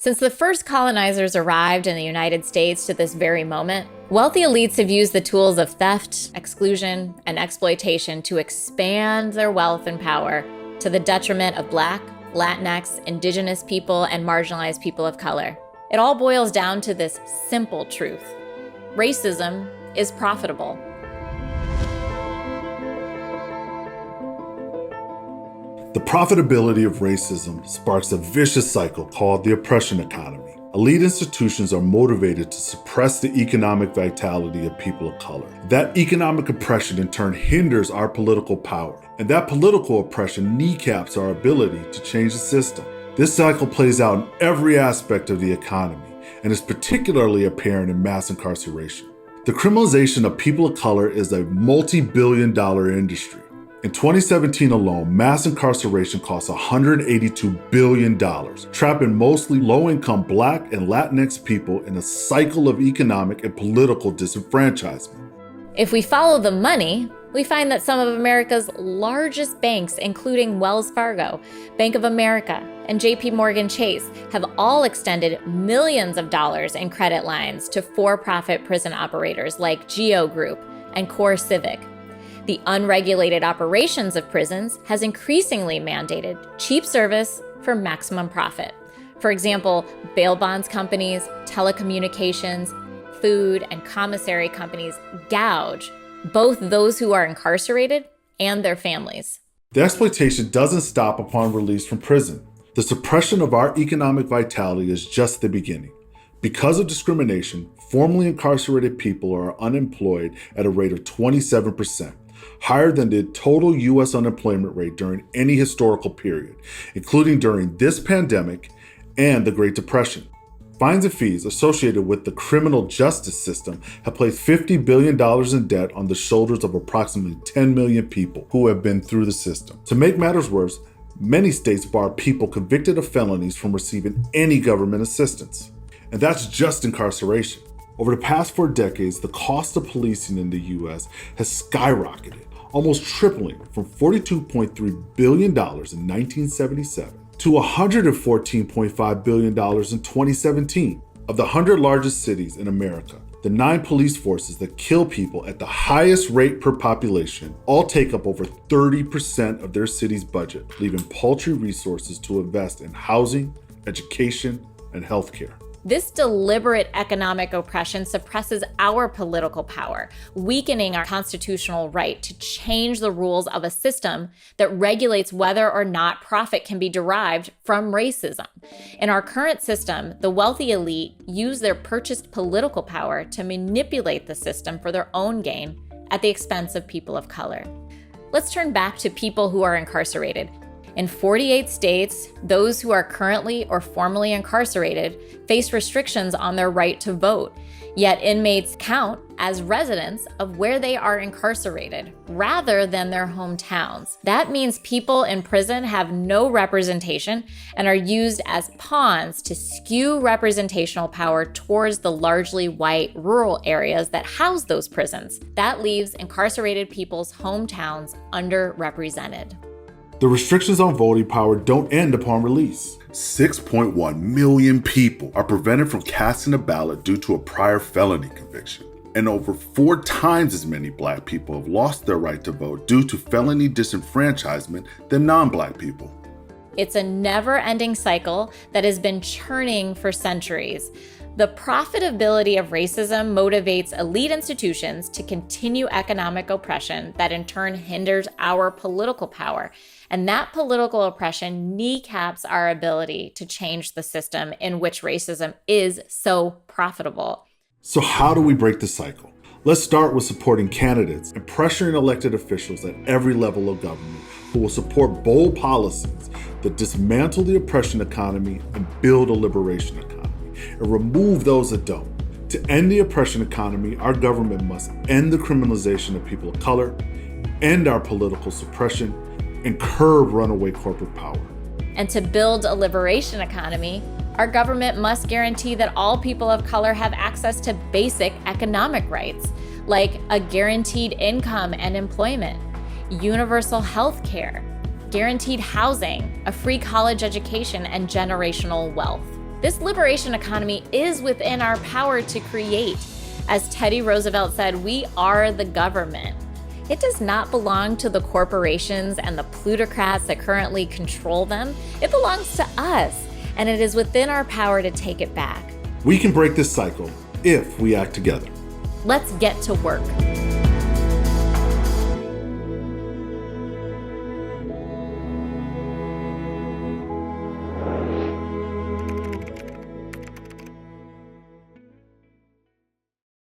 Since the first colonizers arrived in the United States to this very moment, wealthy elites have used the tools of theft, exclusion, and exploitation to expand their wealth and power to the detriment of Black, Latinx, indigenous people, and marginalized people of color. It all boils down to this simple truth: racism is profitable. The profitability of racism sparks a vicious cycle called the oppression economy. Elite institutions are motivated to suppress the economic vitality of people of color. That economic oppression in turn hinders our political power, and that political oppression kneecaps our ability to change the system. This cycle plays out in every aspect of the economy, and is particularly apparent in mass incarceration. The criminalization of people of color is a multi-billion-dollar industry. In 2017 alone, mass incarceration cost $182 billion, trapping mostly low-income Black and Latinx people in a cycle of economic and political disenfranchisement. If we follow the money, we find that some of America's largest banks, including Wells Fargo, Bank of America, and JP Morgan Chase, have all extended millions of dollars in credit lines to for-profit prison operators like Geo Group and Core Civic. The unregulated operations of prisons has increasingly mandated cheap service for maximum profit. For example, bail bonds companies, telecommunications, food, and commissary companies gouge both those who are incarcerated and their families. The exploitation doesn't stop upon release from prison. The suppression of our economic vitality is just the beginning. Because of discrimination, formerly incarcerated people are unemployed at a rate of 27%. Higher than the total U.S. unemployment rate during any historical period, including during this pandemic and the Great Depression. Fines and fees associated with the criminal justice system have placed $50 billion in debt on the shoulders of approximately 10 million people who have been through the system. To make matters worse, many states bar people convicted of felonies from receiving any government assistance. And that's just incarceration. Over the past 4 decades, the cost of policing in the U.S. has skyrocketed, almost tripling from $42.3 billion in 1977 to $114.5 billion in 2017. Of the 100 largest cities in America, the 9 police forces that kill people at the highest rate per population all take up over 30% of their city's budget, leaving paltry resources to invest in housing, education, and healthcare. This deliberate economic oppression suppresses our political power, weakening our constitutional right to change the rules of a system that regulates whether or not profit can be derived from racism. In our current system, the wealthy elite use their purchased political power to manipulate the system for their own gain at the expense of people of color. Let's turn back to people who are incarcerated. In 48 states, those who are currently or formerly incarcerated face restrictions on their right to vote, yet inmates count as residents of where they are incarcerated rather than their hometowns. That means people in prison have no representation and are used as pawns to skew representational power towards the largely white rural areas that house those prisons. That leaves incarcerated people's hometowns underrepresented. The restrictions on voting power don't end upon release. 6.1 million people are prevented from casting a ballot due to a prior felony conviction. And over 4 times as many Black people have lost their right to vote due to felony disenfranchisement than non-Black people. It's a never-ending cycle that has been churning for centuries. The profitability of racism motivates elite institutions to continue economic oppression that in turn hinders our political power. And that political oppression kneecaps our ability to change the system in which racism is so profitable. So how do we break the cycle? Let's start with supporting candidates and pressuring elected officials at every level of government who will support bold policies that dismantle the oppression economy and build a liberation economy, and remove those that don't. To end the oppression economy, our government must end the criminalization of people of color, end our political suppression, and curb runaway corporate power. And to build a liberation economy, our government must guarantee that all people of color have access to basic economic rights, like a guaranteed income and employment, universal health care, guaranteed housing, a free college education, and generational wealth. This liberation economy is within our power to create. As Teddy Roosevelt said, we are the government. It does not belong to the corporations and the plutocrats that currently control them. It belongs to us, and it is within our power to take it back. We can break this cycle if we act together. Let's get to work.